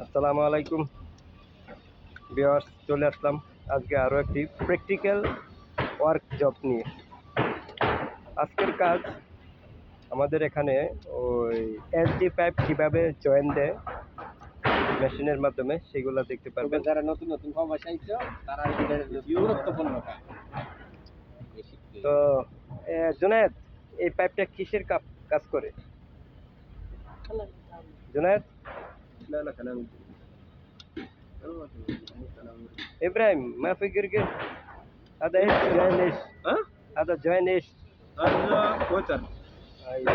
আসসালামু আলাইকুম ভিউয়ার্স, চলে আসলাম আজকে আরও একটি প্র্যাকটিক্যাল ওয়ার্ক জব নিয়ে। আজকের কাজ আমাদের এখানে ওই এসডি পাইপ কীভাবে জয়েন দেয় মেশিনের মাধ্যমে সেগুলো দেখতে পারবেন। যারা নতুন নতুন প্রবাসী আইছো তারা গুরুত্বপূর্ণ তো জুনায়েদ, এই পাইপটা কিসের কাজ করে? জুনায়েদ, إبراهيم ما في قرقر. هذا إيش جوين إيش؟ هذا جوين إيش؟ هذا وتر أيوه.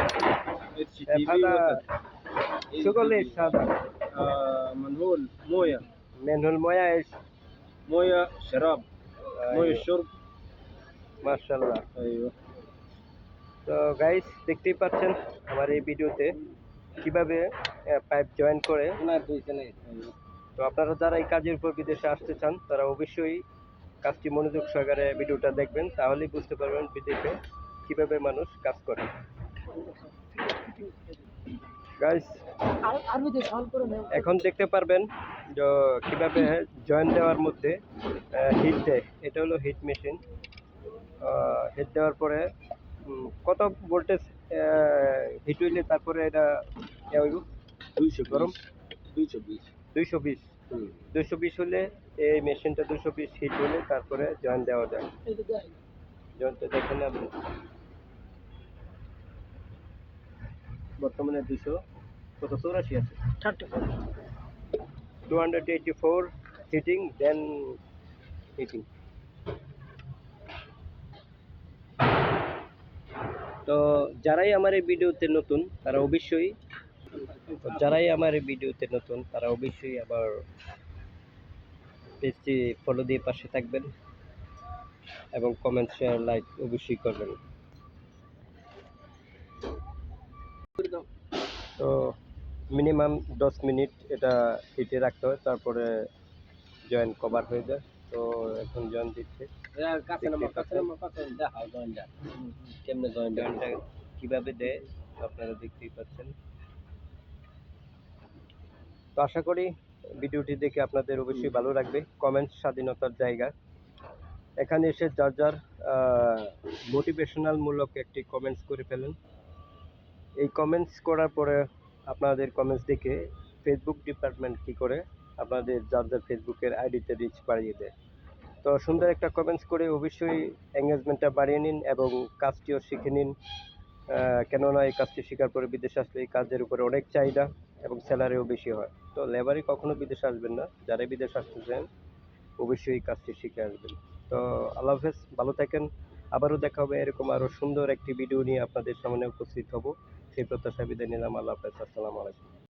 اتش تي بي هذا وتر شغل إيش هذا؟ منهول مويه منه المويه إيش؟ مويه شراب مويه أيوه. شرب ما شاء الله. ايوه তো গাইস, দেখতেই পাচ্ছেন আমার এই ভিডিওতে কিভাবে পাইপ জয়েন করে। তো আপনারা যারা এই কাজের উপর বিদেশে আসতে চান তারা অবশ্যই কাজটি মনোযোগ সহকারে ভিডিওটা দেখবেন, তাহলেই বুঝতে পারবেন বিদেশে কিভাবে মানুষ কাজ করে। গাইস, এখন দেখতে পারবেন যে কিভাবে জয়েন দেওয়ার মধ্যে হিট দেয়। এটা হলো হিট মেশিন। হিট দেওয়ার পরে কত ভোল্টেজ হিট হইলে তারপরে এটা হইব 220 গরম 220 220 হলে এই মেশিনটা 220 হিট হলে তারপরে জয়েন দেওয়া যায়। জয়েনটা দেখেন আপনি, বর্তমানে 284 আছে, 284 হিটিং দেন হিটিং। তো যারাই আমার এই ভিডিওতে নতুন তারা অবশ্যই আমার পেজটি ফলো দিয়ে পাশে থাকবেন এবং কমেন্ট শেয়ার লাইক অবশ্যই করবেন। তো মিনিমাম 10 মিনিট এটা হিটে রাখতে হয়, তারপরে জয়েন কভার হয়ে যায়। তো এখন জয়েন দিচ্ছে, জয়েনটা কীভাবে দেয় আপনারা দেখতেই পাচ্ছেন। তো আশা করি ভিডিওটি দেখে আপনাদের অবশ্যই ভালো লাগবে। কমেন্টস স্বাধীনতার জায়গা, এখানে এসে যার যার মোটিভেশনাল মূলক একটি কমেন্টস করে ফেলেন। এই কমেন্টস করার পরে আপনাদের কমেন্টস দেখে ফেসবুক ডিপার্টমেন্ট কী করে আপনাদের যার যার ফেসবুকের আইডিতে রিচ বাড়িয়ে দেয়। তো সুন্দর একটা কমেন্টস করে অবশ্যই এঙ্গেজমেন্টটা বাড়িয়ে নিন এবং কাজটিও শিখে নিন। কেননা এই কাজটি শেখার পরে বিদেশে আসলে এই কাজের উপরে অনেক চাহিদা এবং স্যালারিও বেশি হয়। তো লেবারই কখনো বিদেশে আসবেন না, যারাই বিদেশে আসতে চান অবশ্যই এই কাজটি শিখে আসবেন। তো আল্লাহ হাফেজ, ভালো থাকেন। আবারও দেখা হবে এরকম আরও সুন্দর একটি ভিডিও নিয়ে আপনাদের সামনে উপস্থিত হব। সেই প্রত্যাশা বিদায় নিলাম। আল্লাহ হাফেজ, আসসালামু আলাইকুম।